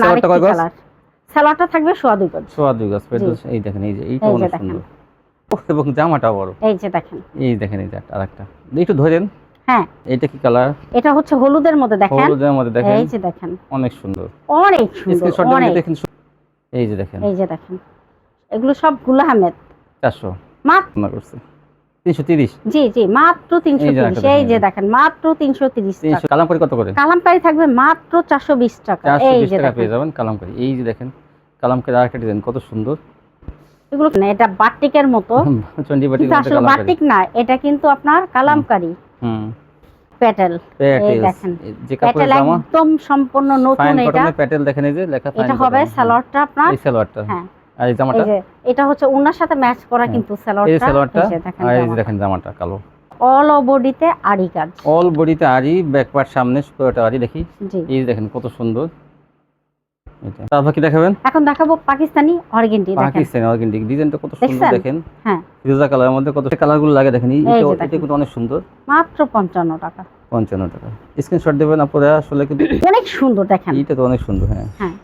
সালোয়ারটা কয় গজ? সালোয়ারটা থাকবে সোয়া 2 গজ। সোয়া 2 গজ। ফেরদৌস এই দেখেন, এই যে এইটা এই যে অনেক দেখেন। সুন্দর। ওহ, এবং জামাটা বড়। এই যে দেখেন। এই দেখেন, এই যে আরেকটা একটু ধরেন। হ্যাঁ, এইটা কি কালার? এটা হচ্ছে হলুদের মধ্যে দেখেন। হলুদের মধ্যে দেখেন। এই যে দেখেন, অনেক সুন্দর। অনেক সুন্দর, স্ক্রিনশট দিয়ে অনেক। দেখেন। এই যে দেখেন, এই যে দেখেন, এগুলো সব গুল আহমেদ। 400 মাত্র, না করছে 330। জি জি, মাত্র এই যে 330। একটা এই যে দেখেন, দেখেন, মাত্র 330 টাকা। 300 কালামকারী কত করে? কালামকারী থাকবে মাত্র 420 টাকা। এই 420 যে টাকা দেখেন, পেয়ে যাবেন কালামকারী। এই যে দেখেন, কালামকারী আরেকটা ডিজাইন কত সুন্দর। এগুলো না, এটা বাটিকের মতো, চন্ডি বাটিকের কিন্তু মধ্যে আসলে কালামকারী। বাটিক না, এটা কিন্তু আপনার কালামকারী হুম, প্যাটেল। এই প্যাটেল। দেখেন, যে কাপড়ের প্যাটেল জামা একদম সম্পূর্ণ নতুন। ফাইন এটা কটনের প্যাটেল দেখেন, এই যে লেখা ফাইন এটা কটন। হবে সালোয়ারটা আপনার। এই সালোয়ারটা। হ্যাঁ, আর এই এই জামাটা। যে এটা হচ্ছে ওনার সাথে ম্যাচ করা, হ্যাঁ, কিন্তু এই সালোয়ারটা। সালোয়ারটা। এই যে দেখেন, আর এই যে দেখেন জামাটা কালো। অল বডিতে আরি কাজ। অল বডিতে আরি, ব্যাক পার্ট সামনে পুরোটা আরি। দেখি, জি, এই যে দেখেন কত সুন্দর। এটা তারপর কি দেখাবেন? এখন দেখাবো পাকিস্তানি অর্গেন্ডি। দেখেন, পাকিস্তানি অর্গেন্ডি ডিজাইনটা কত সুন্দর দেখছেন? দেখেন। হ্যাঁ, ফিরোজা কালারের মধ্যে কত কালারগুলো লাগে দেখেন। এই যে এটা দেখেন। কিন্তু অনেক সুন্দর। মাত্র 55 টাকা। 55 টাকা। স্ক্রিনশট দেবেন আপনারা, আসলে কিন্তু অনেক সুন্দর দেখেন। এইটা তো অনেক সুন্দর। হ্যাঁ, হ্যাঁ,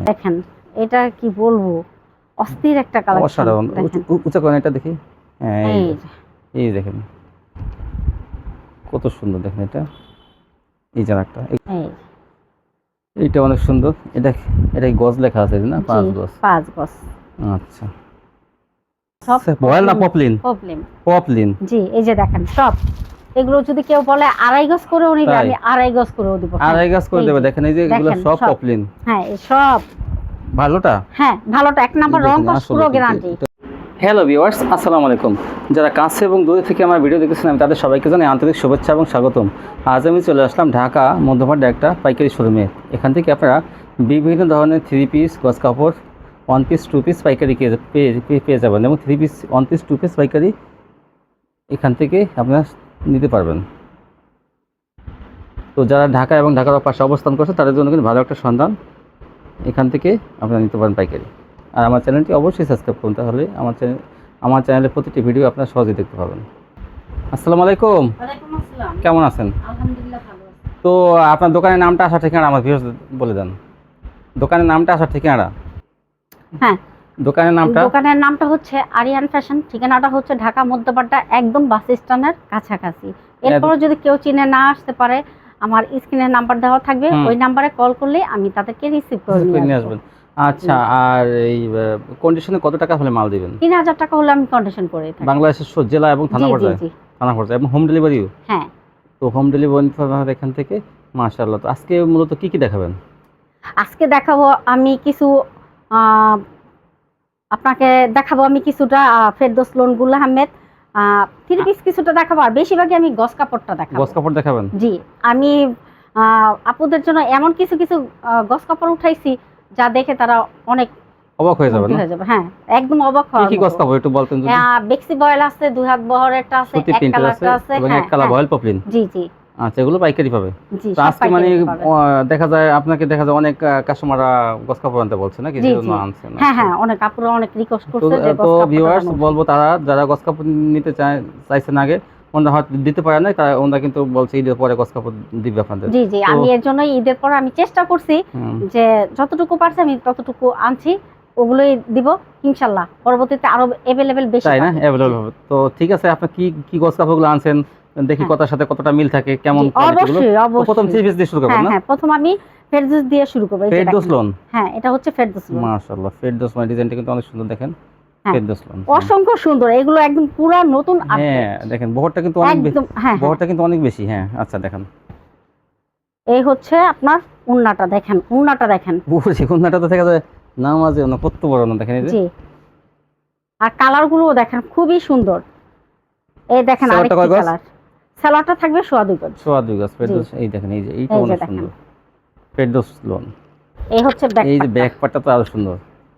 দেখেন, এটা কি বলবো, অস্থির একটা কালেকশন। অসাধারণ। দেখেন, উঁচা করেন এটা দেখি। হ্যাঁ, এই এই দেখেন কত সুন্দর দেখেন। এটা এই জামাটা, এই এইটা অনেক সুন্দর। এটা এটা কি গজ লেখা আছে না? 5 গজ। 5 গজ। আচ্ছা, সব বয়েল না পপলিন? প্রবলেম। পপলিন। জি, এই যে দেখেন সব এগুলো, যদি কেউ বলে 2.5 গজ করেও নিবে, তাই? আমি 2.5 গজ করেও দিব। হ্যাঁ, 2.5 গজ করে এই দেবে। যে দেখেন, এই যে এগুলো দেখেন, সব পপলিন। হ্যাঁ, এই সব ভালোটা? হ্যাঁ, ভালোটা 1 নাম্বার, রং কস পুরো গ্যারান্টি। হ্যালো ভিউয়ার্স, আসসালামু আলাইকুম। যারা কাছে এবং দূরে থেকে আমার ভিডিও দেখেছেন, আমি তাদের সবাইকে জানাই আন্তরিক শুভেচ্ছা এবং স্বাগতম। আজ আমি চলে আসলাম ঢাকা মধ্যপাড়া একটা পাইকারি শোরুমে। এখান থেকে আপনারা বিভিন্ন ধরনের 3 পিস, গজ কাপড়, 1 পিস, 2 পিস পাইকারি পেয়ে যাবেন, এবং 3 পিস, 1 পিস, 2 পিস পাইকারি এখান থেকে আপনারা নিতে পারবেন। তো যারা ঢাকা এবং ঢাকার পাশে অবস্থান করছে, তাদের জন্য কিন্তু ভালো একটা সন্ধান। এখান থেকে আপনারা নিতে পারেন পাইকারি। আর আমার চ্যানেলটি অবশ্যই সাবস্ক্রাইব করুন, তাহলে আমার চ্যানেলের প্রতিটি ভিডিও আপনারা সহজেই দেখতে পাবেন। আসসালামু আলাইকুম। ওয়ালাইকুম আসসালাম। কেমন আছেন? আলহামদুলিল্লাহ ভালো আছি। তো আপনার দোকানের নামটা, আসার ঠিকানা আমার ভিউয়ার্স বলে দেন। দোকানের নামটা, আসার ঠিকানা। হ্যাঁ, দোকানের নামটা হচ্ছে আরিয়ান ফ্যাশন। ঠিকানাটা হচ্ছে ঢাকা মধ্যপাড়া, একদম বাস স্ট্যান্ডের কাছাকাছি। এরপর যদি কেউ চিনে না আসতে পারে, আমার স্ক্রিনে নাম্বার দেওয়া থাকবে, ওই নাম্বারে কল করলে আমি তাদেরকে রিসিভ করে নিয়ে আসবো। আচ্ছা, আর এই কন্ডিশনে কত টাকা হলে মাল দিবেন? 3000 টাকা হলে আমি কন্ডিশন করে থাকি। বাংলাদেশের জেলা এবং থানা পর্যায়ে? থানা পর্যায়ে, এবং হোম ডেলিভারিও? হ্যাঁ, তো হোম ডেলিভারি এখান থেকে। মাশাআল্লাহ। তো আজকে মূলত কি কি দেখাবেন? আজকে দেখাবো আমি কিছু, আপনাকে দেখাবো আমি কিছুটা ফেরদৌস লোন গুল আহমেদ 3 পিস কিছুটা দেখাবো, আর বেশিরভাগই আমি গস কাপড়টা দেখাবো। গস কাপড় দেখাবেন? জি, আমি আপুদের জন্য এমন কিছু কিছু গস কাপড় উঠাইছি, যা দেখে তারা অনেক অবাক হয়ে যাবে না? হ্যাঁ, একদম অবাক হওয়ার কি মতো। গস কাপড় একটু বলতেন যদি। বেক্সি বয়েল আছে, 2 হাত বহরেরটা আছে, সুতি এক প্রিন্টের আছে, কালারটা আছে, এবং হ্যাঁ, এক কালার বয়েল পপলিন। জি জি আচ্ছা, এগুলো পাইকারি পাবে? জি, তো সব আজকে মানে পাইকারি পাবেন। দেখা যায় অনেক কাস্টমাররা গস কাপড় আনতে বলছে নাকি, জি সেজন্য জি, আনছেন? হ্যাঁ হ্যাঁ, অনেক আপুরা অনেক রিকোয়েস্ট করছে যে তো গস কাপড় ভিউয়ার্স বলবো, তারা যারা গস কাপড় নিতে চাইছেন আগে, ওনারা হয়তো দিতে পারে না, তারা ওনারা কিন্তু বলছে ঈদের পরে গস কাপড় দিবে আপনাদের। জি জি, আমি এর জন্য ঈদের পর আমি চেষ্টা করছি যে যতটুকু পারছি আমি ততটুকু আনছি, ওগুলোই দিব ইনশাআল্লাহ। পরবর্তীতে আরো अवेलेबल বেশি, তাই না? अवेलेबल হবে তো। ঠিক আছে, আপনি কি গস কাপড়গুলো আনছেন দেখি, কথার সাথে কতটা মিল থাকে, কেমন কোয়ালিটিগুলো। অবশ্যই অবশ্যই। প্রথম 3 পিস দিয়ে শুরু করব না? হ্যাঁ, প্রথম আমি ফেরদৌস দিয়ে শুরু করব। এই যে ফেরদৌস লোন। হ্যাঁ, এটা হচ্ছে ফেরদৌস লোন। মাশাআল্লাহ, ফেরদৌস মানে ডিজাইনটা কিন্তু অনেক সুন্দর দেখেন। ফেরদৌস লোন অসংখ্য সুন্দর, এগুলো একদম পুরো নতুন আপডেট। হ্যাঁ, দেখেন বহরটা কিন্তু অনেক বেশি। হ্যাঁ, বহরটা কিন্তু অনেক বেশি। হ্যাঁ, আচ্ছা দেখেন। এই হচ্ছে আপনার উন্নাটা দেখেন, উন্নাটা দেখেন। বুঝছি, কোনটা তো দেখা যায় নামাজে না, কত বড় না দেখেন। এই যে জি, আর কালারগুলো দেখেন খুবই সুন্দর। এই দেখেন আরেকটা কালার। সালোয়ারটা থাকবে সোয়া 2 গজ। সোয়া 2 গজ ফেরদৌস। এই দেখেন, এই যে এইটা অনেক সুন্দর। ফেরদৌস লোন। এই হচ্ছে ব্যাক, এই যে ব্যাক পার্টটা তো আরো সুন্দর।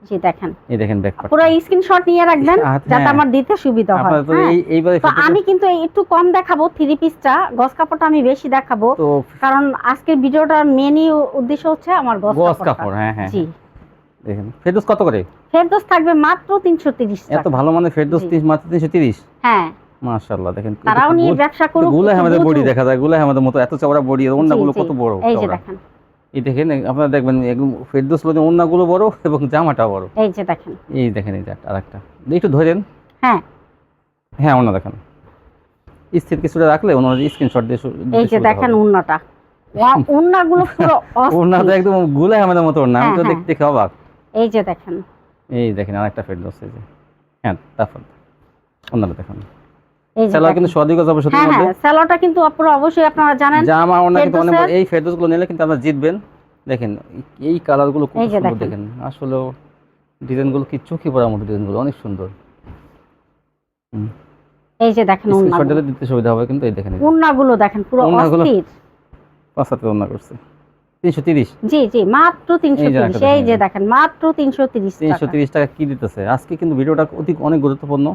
জি দেখেন, এই দেখেন ব্যাক পার্ট। পুরো স্ক্রিনশট নিয়ে রাখবেন যাতে আমার দিতে সুবিধা হয়। আপনারা তো এইবারে তো আমি কিন্তু একটু কম দেখাবো 3 পিসটা, গস কাপড়টা আমি বেশি দেখাবো, কারণ আজকের ভিডিওটার মেইন উদ্দেশ্য হচ্ছে আমার গস কাপড়। হ্যাঁ হ্যাঁ, জি দেখেন ফেরদৌস কত করে? ফেরদৌস থাকবে মাত্র 330 টাকা। এত ভালো মানে ফেরদৌস মাত্র 330? হ্যাঁ, মাশাআল্লাহ দেখেন তারাও নিয়ে ব্যবসা করুক, গুলা একটু আমাদের বডি বুঝুক। দেখা যায়, গুলা আমাদের মতো এত চওড়া বডি, ওন্নাগুলো জি, কত বড় এই যে চওড়া। দেখেন, এই দেখেন আপনারা দেখবেন একদম ফেরদৌস লোদের ওন্নাগুলো বড় এবং জামাটা বড়। এই যে দেখেন। এই দেখেন এই যে আরেকটা একটু ধরেন। হ্যাঁ, হ্যাঁ ওন্না দেখেন, স্থির কিছুটা রাখলে ওনার স্ক্রিনশট দিয়ে এই যে দেখেন উন্নাটা, উন্নাগুলো পুরো ওন্না তো অস্থির। একদম গুলা আমাদের মতো ওন্না, আমি তো হ্যাঁ, দেখতে অবাক। এই যে দেখেন, এই দেখেন আরেকটা ফেরদৌস, এই যে হ্যাঁ তারপর ওন্নাটা দেখেন। এই যে সেলোয়ার দেখেন। কিন্তু সোয়াদি গজ হবে সুতির হ্যাঁ মধ্যে। হ্যাঁ, স্যালোটা কিন্তু আপনারা অবশ্যই আপনারা জানেন। জামা ওন্না কিন্তু অনেক ফেরদৌসের- এই ফেরদৌসগুলো নিলে কিন্তু আপনারা জিতবেন। দেখেন এই কালারগুলো খুব এই যে সুন্দর, দেখেন। দেখেন আসলে ডিজাইনগুলো কি চোখে পড়ার মতো, ডিজাইনগুলো অনেক সুন্দর। এই যে দেখেন স্ক্রিনশট উন্নাগুলো, দিলে দিতে সুবিধা হবে, কিন্তু এই দেখেন উন্নাগুলো দেখেন পুরো উন্নাগুলো অস্থির। 75 ওন্না করছে 330। জি জি, মাত্র এই যে 330। একটা এই যে দেখেন। দেখেন মাত্র 330 টাকা। 330 টাকা কি দিতেছে আজকে, কিন্তু ভিডিওটা অনেক গুরুত্বপূর্ণ,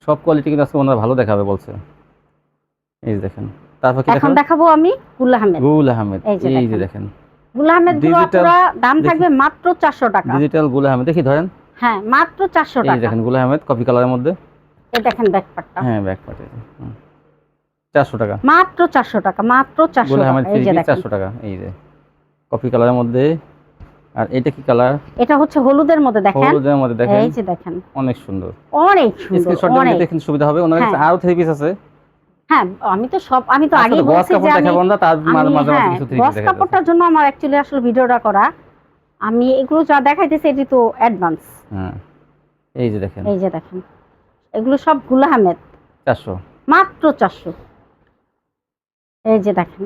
সব কোয়ালিটি কিন্তু আজকে ওনারা ভালো দেখাবে বলছে। এই যে দেখেন, তারপর কি এখন দেখাবেন? দেখাবো আমি গুল আহমেদ। গুল আহমেদ, এই যে এই যে দেখেন। দেখেন গুল আহমেদ গুলো Digital- পুরো দাম থাকবে মাত্র 400 টাকা। ডিজিটাল গুল আহমেদ, দেখি ধরেন। হ্যাঁ, মাত্র 400 এই টাকা। দেখেন গুল আহমেদ কফি কালারের মধ্যে। এই দেখেন ব্যাকপার্টটা, হ্যাঁ ব্যাক পার্টে 400 টাকা। মাত্র 400 টাকা, মাত্র 400 গুল টাকা। আহমেদ এই যে 3 দেখেন, 400 টাকা। এই যে কফি কালারের মধ্যে। আর এটা কি কালার? এটা হচ্ছে হলুদের মধ্যে দেখেন। হলুদের মধ্যে দেখেন, এই যে দেখেন, অনেক সুন্দর। অনেক সুন্দর, স্ক্রিনশট অনেক। দিতে কিন্তু সুবিধা হবে। ওনার কাছে হ্যাঁ। আরো 3 পিস আছে। হ্যাঁ, আমি তো আগেই আসলে গজ বলছি যে কাপড় আমি দেখাবো না, তার মাঝে মাঝে হ্যাঁ, কিছু 3 গজ পিস দেখাবো। কাপড়টার জন্য আমার অ্যাকচুয়ালি আসলে ভিডিওটা করা। আমি এগুলো যা দেখাইতেছি এটি তো অ্যাডভান্স। হ্যাঁ এই যে দেখেন এই যে দেখেন, এগুলো সব গুল আহমেদ, 400। মাত্র 400। এই যে দেখেন,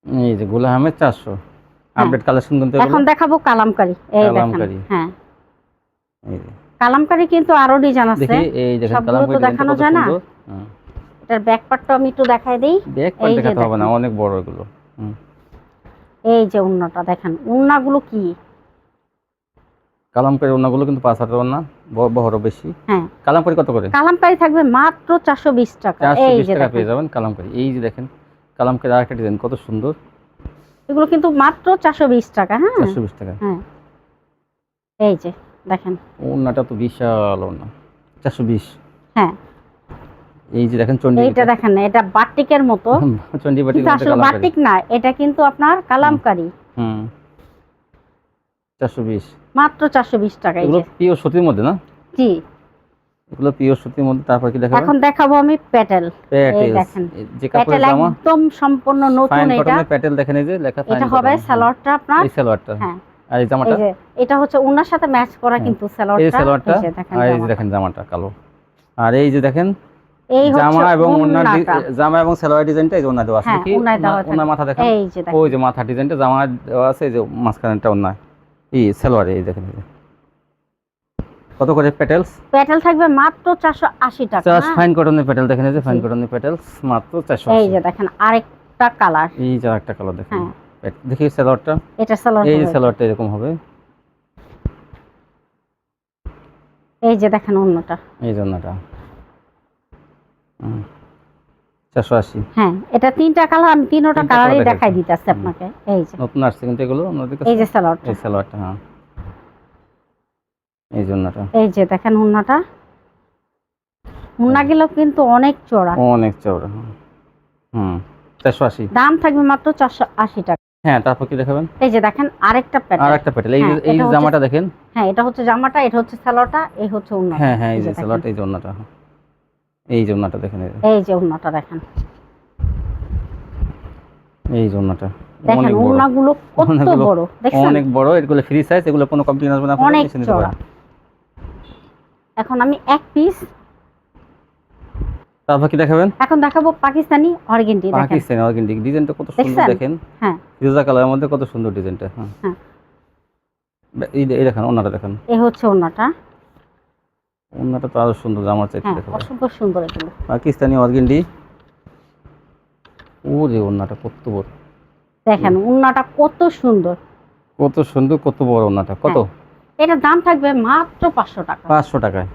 এই যে গুল আহমেদ 400 আপডেট কালেকশন কিন্তু এখন এগুলো। দেখাবো কালামকারী। এই দেখেন, কালামকারী। হ্যাঁ এই যে কালামকারী কিন্তু আরো ডিজাইন আছে। দেখি, এই দেখেন সবগুলো তো কালামকারী দেখানো কত যায় না। সুন্দর। হ্যাঁ এটার ব্যাক পার্টটা আমি একটু দেখাই দেই। ব্যাক এই পার্ট যে দেখাতে হবে না, দেখেন। অনেক বড় এগুলো। এই যে উন্নাটা দেখেন, উন্নাগুলো কি। কালামকারী ওনাগুলো কিন্তু 5 হাজার ওনা, বড় বেশি। হ্যাঁ, কালামকারী কত করে? কালামকারী থাকবে মাত্র 420 টাকা। এই 420 যে টাকা দেখেন, পেয়ে যাবেন কালামকারী। এই যে দেখেন কালামকারী আরেকটা ডিজাইন কত সুন্দর, এগুলো কিন্তু মাত্র 420 টাকা। হ্যাঁ 420 টাকা। হ্যাঁ, এই যে দেখেন, ওনাটা তো বিশাল ওনা, 420। হ্যাঁ এই যে দেখেন চন্ডী, এইটা দেখেন, এটা বাটিকের মতো, চন্ডী বাটির কিন্তু মধ্যে আসলে কালামকারী। বাটিক না, এটা কিন্তু আপনার কালামকারী। 420 মাত্র 420 টাকা। এই এগুলো যে পিওর সুতির মধ্যে না? জি, এগুলো পিওর সুতির মধ্যে। তারপর কি দেখাবেন? এখন দেখাবো আমি প্যাটেল। এই প্যাটেল, দেখেন, যে কাপড়ের প্যাটেল জামা একদম সম্পূর্ণ নতুন। ফাইন এটা কটনের প্যাটেল দেখেন, এই যে লেখা ফাইন এটা কটন। হবে সালোয়ারটা আপনার। এই সালোয়ারটা, হ্যাঁ, আর এই এই জামাটা, যে এটা হচ্ছে উনার সাথে ম্যাচ করা কিন্তু এই সালোয়ারটা। সালোয়ারটা, এই যে দেখেন আর এই যে জামাটা। দেখেন জামাটা কালো। আর এই যে দেখেন এই হচ্ছে জামা এবং ওনার উন্নাটা। জামা এবং সালোয়ার ডিজাইনটা এই যে ওনা দেওয়া আছে। হ্যাঁ, দেখি উন্নায় দেওয়া ওনার মাথা দেখেন, এই যে দেখেন, ওই যে মাথা ডিজাইনটা জামা দেওয়া আছে, এই যে মাঝখানেরটা ওনা, এই সালোয়ারে। এই দেখেন কত করে প্যাটেলস? প্যাটেল থাকবে মাত্র 480 টাকা। জাস্ট ফাইন কটনের প্যাটেল দেখেন, এই যে ফাইন জি। কটনের প্যাটেলস মাত্র এই 480। যে দেখেন আরেকটা কালার। এই যে একটা কালার দেখেন। হ্যাঁ, দেখি সালোয়ারটা, এটা সালোয়ার এই যে হবে। সালোয়ারটা এরকম হবে। এই যে দেখেন অন্যটা। এই জন্যটা 480। হ্যাঁ, এটা তিনটা কালার, আমি তিনটা তিনটা কালারই colour দেখাই দেখাচ্ছি। দিতেছি আপনাকে। এই যে নতুন আসছে কিন্তু এগুলো আমাদের কাছে। এই যে সালোয়ারটা, এই সালোয়ারটা, হ্যাঁ এই জন্যটা এই যে দেখেন উন্নাটা। উন্নাগুলো কিন্তু অনেক চড়া, অনেক চওড়া। 480। দাম থাকবে মাত্র 480 টাকা। হ্যাঁ তারপর কি দেখাবেন? এই যে দেখেন আরেকটা আর প্যাটার্ন। একটা প্যাটেল, এই যে হ্যাঁ, এই এটা যে হচ্ছে- জামাটা দেখেন। হ্যাঁ, এটা হচ্ছে জামাটা, এটা হচ্ছে সালোয়ারটা, এই হচ্ছে উন্নাটা। হ্যাঁ হ্যাঁ, এই যে দেখেন। সালোয়ারটা, এই জন্যটা, এই জন্যটা দেখেন, এই যে এই যে উন্নাটা দেখেন, এই জন্যটা দেখেন অনেক বড়, উন্নাগুলো কত অনেকগুলো- বড় দেখছেন, অনেক বড়। এগুলো ফ্রি সাইজ, এগুলো কোনো কমপ্লেইন আসবে না, আপনাদের অনেক নিচে নিতে চড়া। পারেন। এখন আমি এক পিস, তারপর কি দেখাবেন? এখন দেখাবো পাকিস্তানি অর্গেন্ডি। দেখেন, পাকিস্তানি অর্গানিক ডিজাইনটা কত সুন্দর দেখছেন? দেখেন, হ্যাঁ ফিরোজা কালারের মধ্যে কত সুন্দর ডিজাইনটা। হ্যাঁ হ্যাঁ, এই দেখেন ওনাটা দেখেন, এই হচ্ছে উন্নাটা। ওনাটা তো আরো সুন্দর, জামার চাইতে হ্যাঁ, দেখেন। অসম্ভব সুন্দর এগুলো। পাকিস্তানি অর্গেন্ডি, ও যে ওনাটা কত বড়, দেখেন উন্নাটা কত সুন্দর, কত সুন্দর, কত বড় ওনাটা। কত? এটার দাম থাকবে মাত্র 500 টাকা। 500 টাকায়,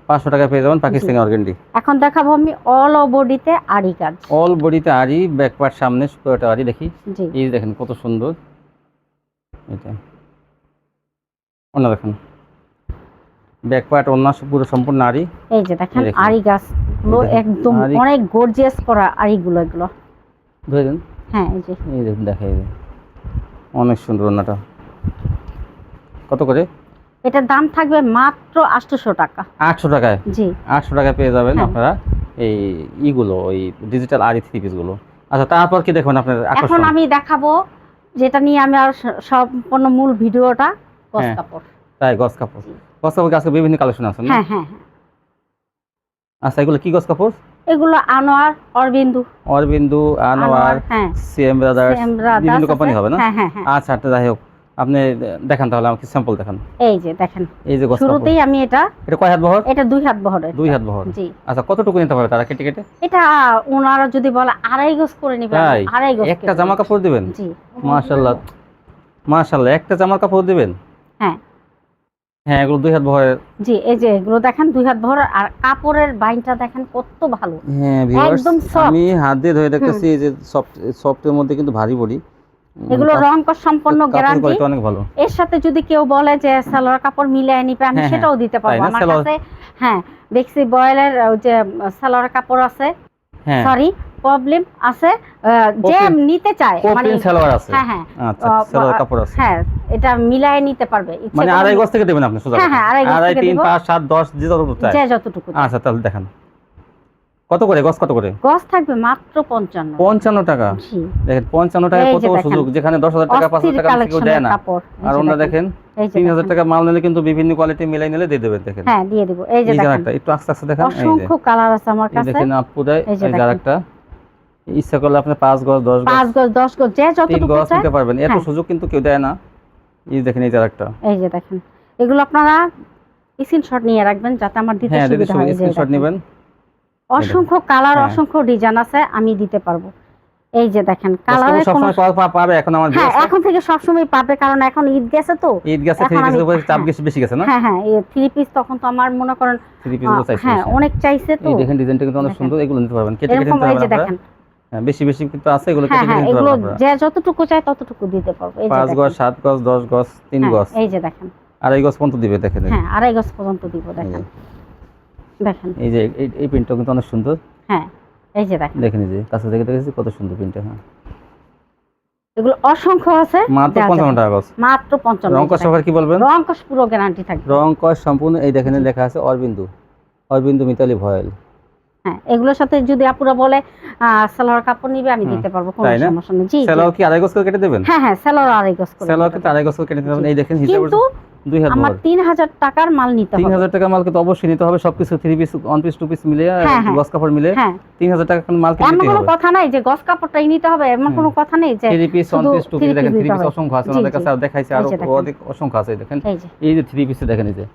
500 টাকায় পেয়ে যাবেন পাকিস্তানি অর্গেন্ডি। এখন দেখাবো আমি অল বডিতে আরি কাজ। অল বডিতে আরি, ব্যাক পার্ট সামনে পুরোটা আরি। দেখি জি, এই দেখেন কত সুন্দর, এটা ওনা দেখেন ব্যাক পার্ট অন্য পুরো সম্পূর্ণ আড়ি। এই যে দেখেন এই দেখেন। আড়ি গাছগুলো এই দেখেন, একদম আড়ি। অনেক গর্জিয়াস করা আড়িগুলো এগুলো। ধরে দেন, হ্যাঁ এই যে এই দেখুন দেখাই দেন, অনেক সুন্দর ওড়নাটা। কত করে? এটার দাম থাকবে মাত্র 800 টাকা। 800 টাকায়? জি 800 টাকায় পেয়ে যাবেন হ্যাঁ। আপনারা এই ইগুলো, ওই ডিজিটাল আড়ি থ্রি পিসগুলো। আচ্ছা, তারপর কি দেখবেন আপনার এখন আকর্ষণ? আমি দেখাবো যেটা নিয়ে আমি আর সম্পূর্ণ মূল ভিডিওটা, গস হ্যাঁ। কাপড়। তাই গস কাপড়? জি। গস কাপড় আজকে বিভিন্ন কালেকশন আছে না? হ্যাঁ হ্যাঁ হ্যাঁ, আচ্ছা, এগুলো কি গস কাপড়? এগুলো আনোয়ার, অরবিন্দু, অরবিন্দু, আনোয়ার, হ্যাঁ সিএম ব্রাদার্স, সেম ব্রাদার্স বিভিন্ন আছে। কোম্পানি হবে না? হ্যাঁ হ্যাঁ হ্যাঁ। আচ্ছা, যাই হোক, আপনি দেখান তাহলে আমাকে স্যাম্পল দেখান। এই যে দেখেন, এই যে গস কাপড়, শুরুতেই আমি এটা কয় হাত বহর? 2 হাত বহরের। 2 হাত বহর। জি। আচ্ছা, কতটুকু নিতে পারবে তারা কেটে কেটে? এটা ওনারা যদি বলে 2.5 গজ করে নিবে, তাই? 2.5 গজ একটা জামা কাপড় দিবেন? জি মাশাআল্লাহ, মাশাআল্লাহ, একটা জামা কাপড় দিবেন? হ্যাঁ হ্যাঁ, এগুলো 2 হাত বহরের। জি। এই যে এগুলো দেখেন 2 হাত বহরের, আর কাপড়ের বাইনটা দেখেন কত ভালো। হ্যাঁ ভিউয়ার্স, একদম soft। আমি হাত দিয়ে ধরে দেখতেছি এই যে সফটের মধ্যে কিন্তু ভারী বডি। এগুলো রং কস সম্পন্ন গ্যারান্টি। কোয়ালিটি অনেক ভালো। এর সাথে যদি কেউ বলে যে সালোয়ার কাপড় মিলিয়ে নিবে, আমি হ্যাঁ, সেটাও দিতে তাই পারবো। না? আমার সালোয়ার- কাছে হ্যাঁ বেক্সি বয়েলের যে সালোয়ার কাপড় আছে, হ্যাঁ, সরি প্রবলেম আছে, যে Poplin- নিতে চায় মানে কোপিন সালোয়ার আছে। হ্যাঁ হ্যাঁ আচ্ছা, সালোয়ার কাপড় আছে। হ্যাঁ এটা মিলায়ে নিতে পারবে ইচ্ছে মানে করলে। 2.5 গজ থেকে দেবেন আপনি সোজা? হ্যাঁ, হ্যাঁ, 2.5 গজ 2.5, থেকে 3, দিব। 5, 7, 10 যে যতটুকু চায়। যে যতটুকু চায়। আচ্ছা, তাহলে দেখান কত করে গজ, কত করে? গজ থাকবে মাত্র 55। 55 টাকা। জি। দেখেন 55 টাকা এই কত যে বড় দেখেন, সুযোগ, যেখানে 10,000 টাকা 5,000 টাকা কেউ দেয় কালেকশনের না। কাপড়। এই আর যে ওনারা দেখেন এই যে 3000 দেখেন। টাকা মাল নিলে কিন্তু বিভিন্ন কোয়ালিটি মিলাই নিলে দিয়ে দেবেন। দেখেন হ্যাঁ দিয়ে দিব। এই যে এই যে দেখেন একটা একটু আস্তে আস্তে দেখান। এই যে অসংখ্য কালার আছে আমার এই কাছে। দেখেন আপুরা, এই যে এই যে দেখেন। আরেকটা ইচ্ছা করলে আপনি 5 গজ, 10 গজ, 5 গজ 10 গজ যে 3 যতটুকু গজ চায়। নিতে পারবেন। এত হ্যাঁ। সুযোগ কিন্তু কেউ দেয় না। এই দেখেন, এই যে আরেকটা। এই যে দেখেন, এগুলো আপনারা স্ক্রিনশট নিয়ে রাখবেন যাতে আমার দিতে হ্যাঁ, দিদি সুবিধা হয়। এই যে স্ক্রিনশট দেখেন, নেবেন। অসংখ্য কালার, হ্যাঁ। অসংখ্য ডিজাইন আছে, আমি দিতে পারবো। এই যে দেখেন কালার কালারের কোনো সবসময় পাবে এখন আমার হ্যাঁ ভিউয়ার্স। এখন থেকে সবসময় পাবে, কারণ এখন ঈদ গেছে তো। ঈদ গেছে, এখন 3 পিসের আমি- উপরে চাপ হ্যাঁ। বেশি গেছে না? হ্যাঁ হ্যাঁ এই 3 পিস তখন তো আমার মনে করেন 3 পিস গুলো চাইছে হ্যাঁ বেশি। অনেক চাইছে তো। এই দেখেন ডিজাইনটা কিন্তু অনেক দেখেন। সুন্দর, এগুলো নিতে পারবেন, কেটে কেটে এরকম নিতে এই পারবেন যে আপনারা। দেখেন, হ্যাঁ, বেশি বেশি কিন্তু আছে, এগুলো হ্যাঁ কেটে হ্যাঁ কেটে নিতে এগুলো পারবেন আপনারা। যে যতটুকু চাই ততটুকু দিতে পারবো। এই যে 5 গজ, দেখেন। 7 গজ, 10 গজ, 3 হ্যাঁ, গজ, এই যে দেখেন 2.5 গজ পর্যন্ত দিবে। দেখেন হ্যাঁ 2.5 গজ পর্যন্ত দিব। দেখেন দেখেন এই যে এই প্রিন্টটা কিন্তু অনেক সুন্দর। হ্যাঁ এই যে দেখেন দেখেন এই যে কাছে থেকে দেখেছি কত সুন্দর প্রিন্টটা। হ্যাঁ, এগুলো অসংখ্য আছে। মাত্র যা 55 যাবে। টাকা গজ। মাত্র 55। রং কস সবার কি বলবেন? রং কস পুরো গ্যারান্টি থাকবে। রং কস সম্পূর্ণ। এই দেখেন লেখা আছে অরবিন্দু, অরবিন্দু মিতালি ভয়েল। হ্যাঁ এগুলোর সাথে যদি আপুরা বলে সালোয়ার কাপড় নিবে, আমি দিতে পারবো, কোনো তাই না? সমস্যা নেই। জি জি। সেলাও কি 2.5 গজ করে কেটে দেবেন? হ্যাঁ হ্যাঁ সালোয়ার 2.5 গজ করে সেলাও দিতে কিন্তু 2.5 গজ করে কেটে দেবেন। এই দেখেন হিসাব কিন্তু 2 হাত আমার বহর। 3000 টাকার মাল নিতে হবে। 3000 টাকা মাল কিন্তু অবশ্যই নিতে হবে। সবকিছু 3 পিস, 1 পিস, 2 পিস মিলে হ্যাঁ, হ্যাঁ। গজ কাপড় মিলে হ্যাঁ 3000 টাকা মাল এমন কিনতে কোনো হবে। কথা নাই যে গজ কাপড়টাই নিতে হবে, এমন কোনো কথা নেই যে 3 পিস, 1 শুধু পিস, 2 পিস, 3 দেখেন 3 নিতে পিস হবে। অসংখ্য আছে জি, আমাদের জি। কাছে, আর দেখাইছে আরো এই যে দেখেন। অধিক অসংখ্য আছে। দেখেন এই যে এই যে 3 পিস দেখেন, এই যে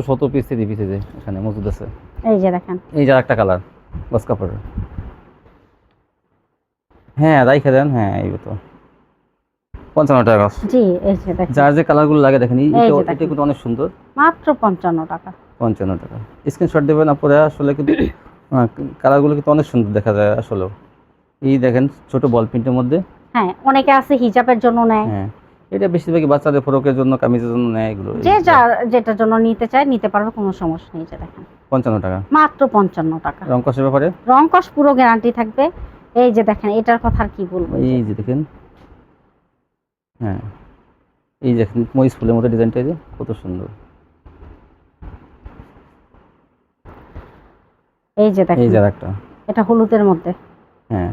শত পিস 3 পিস যে এখানে মজুদ আছে। এই যে দেখেন এই যে একটা কালার গজ কাপড়ের। হ্যাঁ রাইখে দেন। হ্যাঁ এই তো 55 টাকা গজ। জি এই যে দেখেন যার যে কালারগুলো লাগে দেখেন, এই যে এটা দেখেন। কিন্তু অনেক সুন্দর। মাত্র 55 টাকা। 55 টাকা স্ক্রিনশট দেবেন আপনারা। আসলে কিন্তু কালারগুলো কিন্তু অনেক সুন্দর দেখা যায় আসলে। এই দেখেন ছোট বল প্রিন্টের মধ্যে। হ্যাঁ অনেকে আছে হিজাবের জন্য নেয়, হ্যাঁ, এটা বেশিরভাগই বাচ্চাদের ফ্রকের জন্য, কামিজের জন্য নেয় এগুলো। যে যার যেটার জন্য নিতে চায় নিতে পারবে, কোনো সমস্যা নেই। যে দেখেন 55 টাকা। মাত্র 55 টাকা। রং কষের ব্যাপারে রং কস পুরো গ্যারান্টি থাকবে। এই যে দেখেন এটার কথা আর কি বলবো। এই যে দেখেন। হ্যাঁ এই দেখেন মরিচ ফুলের মতো ডিজাইনটা, এই যে কত সুন্দর। এই যে এই দেখেন যে একটা। এটা হলুদের মধ্যে। হ্যাঁ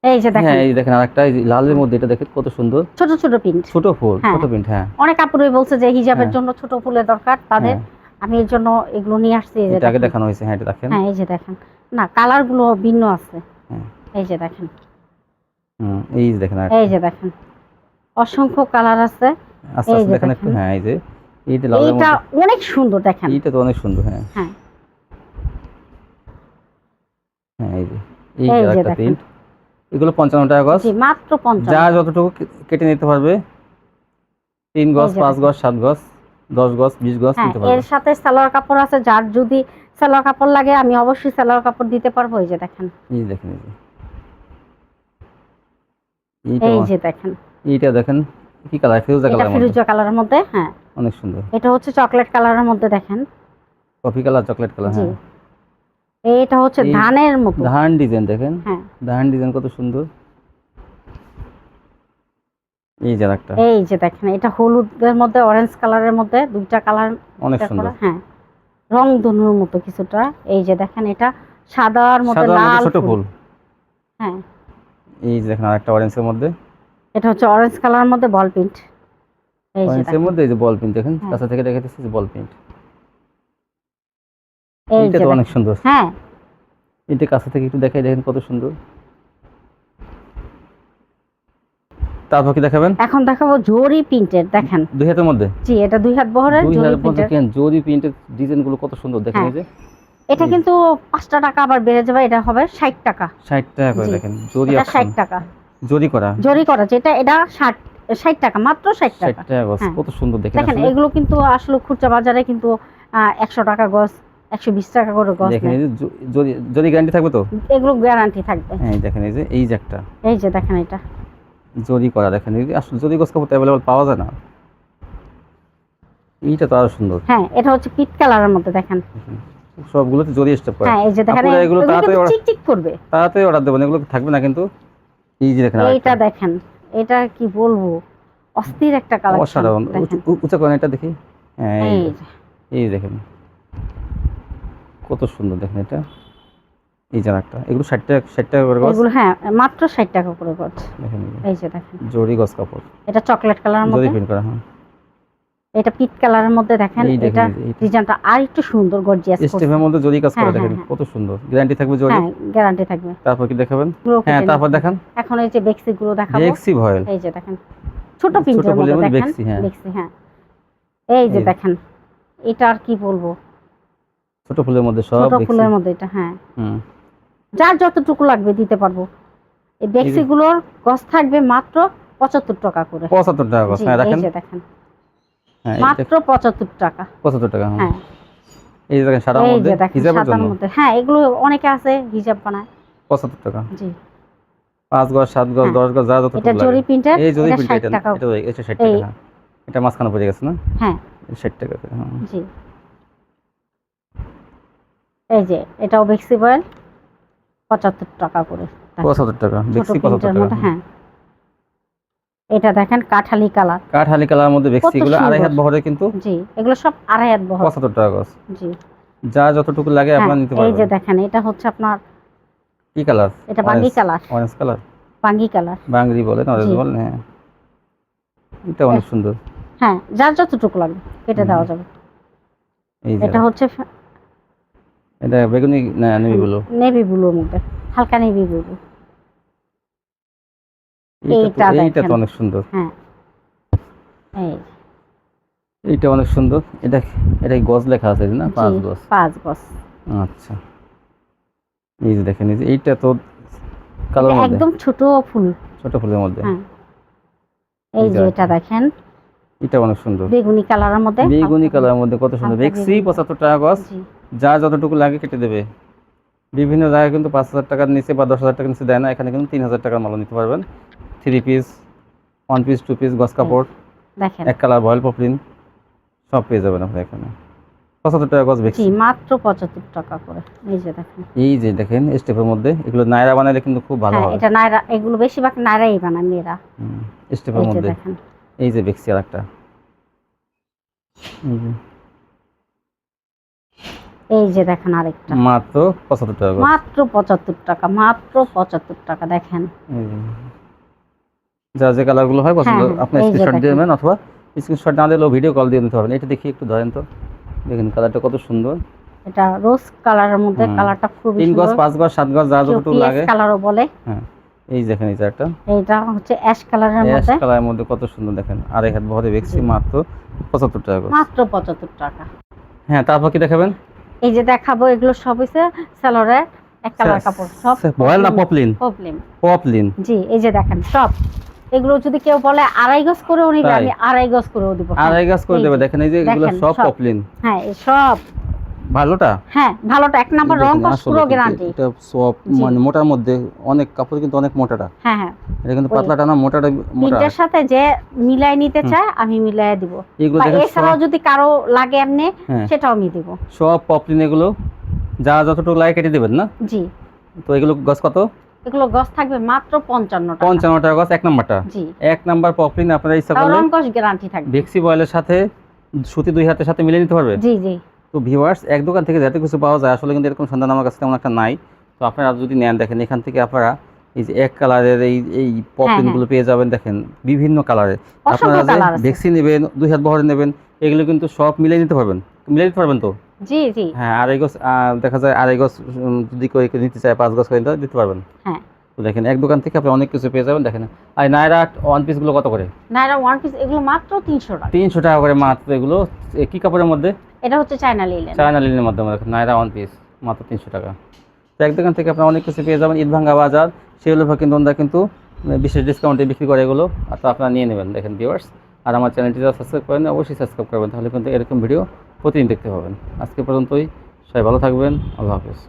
এই যে দেখেন হ্যাঁ এই দেখেন আরেকটা, এই যে লালের মধ্যে, এটা দেখেন কত সুন্দর। ছোট ছোট প্রিন্ট। ছোট ফুল, হ্যাঁ। ছোট প্রিন্ট। হ্যাঁ অনেক কাপড়ই বলছে যে হিজাবের হ্যাঁ। জন্য ছোট ফুলের দরকার তাদের, হ্যাঁ। আমি এর জন্য এগুলো নিয়ে আসছি। এই যে এটা আগে দেখেন। দেখানো হয়েছে। হ্যাঁ এটা দেখেন। হ্যাঁ এই যে দেখেন না কালার গুলো ভিন্ন আছে। হ্যাঁ। এই যে দেখেন এই যে দেখেন এই যে দেখেন অসংখ্য কালার আছে। আস্তে এই আস্তে যে দেখেন একটু। দেখেন। হ্যাঁ এই যে এইটা লালের এইটা মধ্যে, অনেক সুন্দর দেখেন। এইটা তো অনেক সুন্দর। হ্যাঁ হ্যাঁ হ্যাঁ এই যে এই এই যে একটা দেখেন। প্রিন্ট। এগুলো 55 টাকা গজ। জি মাত্র 55। যা যতটুকু কেটে নিতে পারবে, 3 গজ, এই যে 5 দেখেন। গজ, 7 গজ, 10 গজ, 20 গজ হ্যাঁ নিতে এর পারবে। সাথে সালোয়ার কাপড় আছে, যার যদি সালোয়ার কাপড় লাগে আমি অবশ্যই সালোয়ার কাপড় দিতে পারবো। এই যে দেখেন এই দেখেন এই যে এই যে দেখেন এইটা দেখেন কি কালার? ফিরোজা এটা কালার। ফিরোজা কালারের মধ্যে, হ্যাঁ অনেক সুন্দর। এটা হচ্ছে চকলেট কালারের মধ্যে দেখেন। Coffee colour, chocolate colour. জি হ্যাঁ, এটা হচ্ছে এই ধানের মতো। ধান ডিজাইন দেখেন, হ্যাঁ ধান ডিজাইন কত সুন্দর। এই যে একটা এই যে দেখেন, এটা হলুদের মধ্যে অরেঞ্জ কালারের মধ্যে, দুইটা কালার অনেক সুন্দর। হ্যাঁ রং ধনুর মতো কিছুটা। এই যে দেখেন, এটা সাদার মধ্যে সাদার মধ্যে লাল ছোট ফুল। হ্যাঁ এই যে দেখেন আরেকটা অরেঞ্জের মধ্যে, এটা হচ্ছে অরেঞ্জ কালারের মধ্যে বল প্রিন্ট। এই যে অরেঞ্জের দেখেন, মধ্যে এই যে বল প্রিন্ট দেখেন, হ্যাঁ। কাছে থেকে দেখাতেছি যে বল প্রিন্ট। এই এটা যে তো অনেক দেখেন, সুন্দর। হ্যাঁ এটা কাছে থেকে একটু দেখাই, দেখেন কত সুন্দর। তারপর কি দেখাবেন? এখন দেখাবো জরি প্রিন্টের, দেখেন। দুই হাতের মধ্যে। জি এটা 2 হাত বহরের দুই জরি হাতের মধ্যে প্রিন্টের। কেন জরি প্রিন্টের ডিজাইন গুলো কত সুন্দর দেখেন। হ্যাঁ। এই যে এটা কিন্তু 5টা টাকা আবার বেড়ে যাবে, এটা হবে 60 টাকা। 60 টাকা করে জি। দেখেন, জরি এটা অপশন 60 টাকা জরি করা। জরি করা, যেটা এটা 60 টাকা, মাত্র 60 60 টাকা। টাকা গজ, হ্যাঁ। কত সুন্দর দেখেন। দেখেন আসলে এগুলো কিন্তু আসলে খুচরা বাজারে কিন্তু 100 টাকা গজ, 120 টাকা করে গজ দেখেন, নেয়। এই যে জরি জরি গ্যারান্টি থাকবে তো। এগুলো গ্যারান্টি থাকবে। হ্যাঁ দেখেন, এই যে একটা এই যে দেখেন, এটা জরি করা দেখেন। এই যে আসলে জরি গজ কাপড় অ্যাভেলেবল পাওয়া যায় না। এইটা তো আরো সুন্দর। হ্যাঁ এটা হচ্ছে পিট কালারের মধ্যে দেখেন। সবগুলোতে জরি স্টেপ করা। হ্যাঁ এই যে দেখেন, আপনারা এগুলো এগুলো তাড়াতাড়ি কিন্তু order- চিকচিক করবে। তাড়াতাড়ি অর্ডার দেবেন, এগুলো থাকবে না কিন্তু। এই যে দেখেন এইটা আরেকটা। দেখেন, এটা কি বলবো, অস্থির একটা কালেকশন অসাধারণ। দেখেন। উঁচা করেন এটা দেখি। হ্যাঁ এই যে, যে, এই দেখেন কত সুন্দর দেখেন এটা। এই যে একটা, এগুলো 60 টাকা করে গজ। এগুলো হ্যাঁ মাত্র 60 টাকা করে গজ। দেখেন এই যে দেখেন, জরি গজ কাপড়, এটা চকলেট কালারের জরি মধ্যে, প্রিন্ট করা। হ্যাঁ এটা পিট কালারের মধ্যে দেখেন। এই দেখেন, এটা এই যে ডিজাইনটা আর একটু সুন্দর গর্জিয়াস স্টেপের মধ্যে জরি কাজ করা হ্যাঁ, দেখেন হ্যাঁ, কত সুন্দর। গ্যারান্টি থাকবে জরি। হ্যাঁ গ্যারান্টি থাকবে। তারপর কি দেখাবেন? পুরো হ্যাঁ কেটে তারপর নিতে দেখান। হবে। এখন এই যে বেক্সি গুলো দেখাবো। বেক্সি ভয়েল। এই যে দেখেন, ছোট ছোট প্রিন্টের ফুলের মধ্যে মধ্যে দেখেন, বেক্সি, হ্যাঁ। বেক্সি হ্যাঁ। এই যে এই- দেখেন, এটা আর কি বলবো, ছোট ফুলের মধ্যে সব ছোট বেক্সি। ফুলের মধ্যে এটা, হ্যাঁ হুম। যার যতটুকু লাগবে দিতে পারবো। এই বেক্সি গুলোর গজ থাকবে মাত্র 75 টাকা করে। 75 টাকা গজ। জি, হ্যাঁ এই দেখেন। যে দেখেন, হ্যাঁ মাত্র 75 টাকা। 75 টাকা। হ্যাঁ হ্যাঁ এই যে দেখেন সাদার এই মধ্যে যে দেখেন হিজাবের সাদার জন্য মধ্যে, হ্যাঁ এগুলো অনেকে আছে হিজাব বানায়। 75 টাকা। জি 5 গজ, 7 গজ, হ্যাঁ। 10 গজ, যা যতটুকু এটা লাগে। জরি প্রিন্টের, এই জরি এটা প্রিন্ট 60 এটা টাকা। এটা 60 এই টাকা। হ্যাঁ। এটা মাঝখানে পড়ে গেছে না? হ্যাঁ 60 টাকা করে। হ্যাঁ জি এই যে এটাও বেক্সি বয়েল, 75 টাকা করে। 75 টাকা। ছোট বেক্সি 75 প্রিন্টের টাকা। মধ্যে, হ্যাঁ এটা দেখেন কাঠালি কালার। কাঠালি কালারের মধ্যে বেক্সি, কত গুলো আড়াই সুন্দর। হাত বহরে কিন্তু জি এগুলো সব 2.5 হাত বহর। 75 টাকা গজ। জি যা যতটুকু লাগে হ্যাঁ, আপনারা নিতে এই যে পারবেন। দেখেন, এটা হচ্ছে আপনার কি কালার? এটা বাঙ্গি কালার। অরেঞ্জ কালার, বাঙ্গি কালার, বাংরি বলেন, অরেঞ্জ জি। বলেন। হ্যাঁ এটা অনেক সুন্দর। হ্যাঁ যার যতটুকু লাগবে কেটে দেওয়া যাবে। এই যে এটা হচ্ছে এটা বেগুনি না নেভি ব্লু। নেভি ব্লুর মধ্যে, হালকা নেভি ব্লু। এইটা দেখেন। তো অনেক সুন্দর। হ্যাঁ এই এইটা অনেক সুন্দর। এটা এটা গজ লেখা আছে না? 5 জি, গজ। 5 গজ। আচ্ছা এই যে দেখেন, এই যে এইটা তো কালোর এটা মধ্যে, একদম ছোট ফুল। ছোট ফুলের মধ্যে। হ্যাঁ এই যে এটা দেখেন, এটা অনেক সুন্দর। বেগুনি কালারের মধ্যে, বেগুনি কালারের মধ্যে কত সুন্দর। হালকা বেক্সি বেগুনি। 75 টাকা গজ। জি যা যতটুকু লাগে কেটে দেবে। বিভিন্ন জায়গায় কিন্তু 5,000 টাকার নিচে বা 10,000 টাকার নিচে দেয় না, এখানে কিন্তু 3,000 টাকার মাল নিতে পারবেন। 3 পিস, 1 পিস, 2 পিস গজ কাপড়, দেখেন, এক কালার ভয়েল পপলিন সব পেয়ে যাবেন আপনি এখানে। 75 টাকা গজ জি বেক্সি। মাত্র 75 টাকা করে। এই যে দেখেন, এই যে দেখেন স্টেপের মধ্যে, এগুলো নায়রা বানালে কিন্তু খুব ভালো হ্যাঁ হয়। এটা নায়রা, এগুলো বেশিরভাগ নায়রাই বানায় মেয়েরা। স্টেপের এই যে মধ্যে দেখেন, এই যে বেক্সি আরেকটা। এই যে দেখেন আরেকটা, মাত্র 75 টাকা গজ। মাত্র 75 টাকা, মাত্র 75 টাকা। দেখেন এই যে। যা যে কালারগুলো হয় পছন্দ হ্যাঁ, আপনি এই যে স্ক্রিনশট দিয়ে দেখেন। দেবেন, অথবা স্ক্রিনশট না দিলেও ভিডিও কল দিয়ে নিতে পারবেন। এটা দেখি একটু ধরেন তো, দেখেন কালারটা কত সুন্দর। এটা রোজ কালারের মধ্যে, কালারটা খুবই 3 গজ, সুন্দর। 5 গজ, 7 গজ, যা যতটুকু লাগে। কালারও বলে। হ্যাঁ এই দেখেন, এই যে একটা এটা হচ্ছে অ্যাশ কালারের অ্যাশ মধ্যে, কালারের মধ্যে কত সুন্দর দেখেন। আড়াই হাত বহরে বেক্সি, মাত্র 75 টাকা গজ। মাত্র 75 টাকা। হ্যাঁ তারপর কি দেখাবেন? এই যে দেখাবো, এগুলো সব হচ্ছে সালোয়ারের এক কালার কাপড়, সব ভয়েল না পপলিন? প্রবলেম। পপলিন। জি এই যে দেখেন সব এগুলো যদি কেউ বলে 2.5 গজ করেও নিবে, তাই? আমি 2.5 গজ করেও দিব। হ্যাঁ, আড়াই গজ করে এই দেবে। যে, দেখেন এই যে এগুলো দেখেন, সব সব। পপলিন। হ্যাঁ এই সব ভালোটা হ্যাঁ ভালোটা 1 নাম্বার রং দেখেন, কস আসলে পুরো কিন্তু গ্যারান্টি। এটা সফট জি। মানে মোটার মধ্যে অনেক কাপড় কিন্তু অনেক মোটাটা, হ্যাঁ হ্যাঁ এটা কিন্তু ওই পাতলাটা না, মোটাটা মোটা। প্রিন্টের সাথে যে মিলাই নিতে চায় আমি মিলাই দিব, এগুলো বা দেখেন এছাড়াও সব, যদি কারো লাগে এমনি হ্যাঁ সেটাও আমি দিব। সব পপলিন এগুলো যা যতটুকু লাগে কেটে দেবেন না? জি তো এগুলো গছ কত? এগুলো গস থাকবে মাত্র 55 টাকা। 55 টাকা গছ, 1 নাম্বারটা। জি 1 নাম্বার পপলিন আপনারা ইচ্ছা তাও করলে রং কস গ্যারান্টি থাকবে। ভেক্সি বয়েলের সাথে সুতি 2 হাতের সাথে মিলিয়ে নিতে পারবে। জি জি তো ভিউয়ার্স, এক দোকান থেকে যাতে কিছু পাওয়া যায় আসলে কিন্তু এরকম সন্ধান আমার কাছে তেমন একটা নাই। তো আপনারা যদি নেন, দেখেন এখান থেকে আপনারা এই যে এক কালারের এই পপলিনগুলো পেয়ে যাবেন, দেখেন বিভিন্ন কালারের। আপনারা অসংখ্য যে কালার আছে। ভেক্সি নেবেন, 2 হাত বহরে নেবেন, এগুলো কিন্তু সব মিলিয়ে নিতে পারবেন, মিলিয়ে নিতে পারবেন তো? জি জি হ্যাঁ, আড়াই গজ দেখা যায়, আড়াই গজ যদি করে কেউ নিতে চায় 5 গজ করে দিতে পারবেন। হ্যাঁ তো দেখেন এক দোকান থেকে আপনি অনেক কিছু পেয়ে যাবেন। দেখেন আর নায়রা ওয়ান পিসগুলো কত করে? নাইরা ওয়ান পিস এগুলো মাত্র 300 টাকা। 300 টাকা করে মাত্র। এগুলো কি কাপড়ের মধ্যে? এটা হচ্ছে চায়না লিলেন। চায়না লিনের মাধ্যমে দেখেন নায়রা ওয়ান পিস মাত্র 300 টাকা। তো এক দোকান থেকে আপনারা অনেক কিছু পেয়ে যাবেন। ঈদভাঙ্গা বাজার, সেগুলো কিন্তু ওনারা কিন্তু বিশেষ ডিসকাউন্টে বিক্রি করে এগুলো, আর তো আপনারা নিয়ে নেবেন। দেখেন ভিউয়ার্স, আর আমার চ্যানেলটি যারা সাবস্ক্রাইব করেন অবশ্যই সাবস্ক্রাইব করবেন, তাহলে কিন্তু এরকম ভিডিও প্রতিদিন দেখতে পাবেন। আজকে পর্যন্তই, সবাই ভালো থাকবেন, আল্লাহ হাফেজ।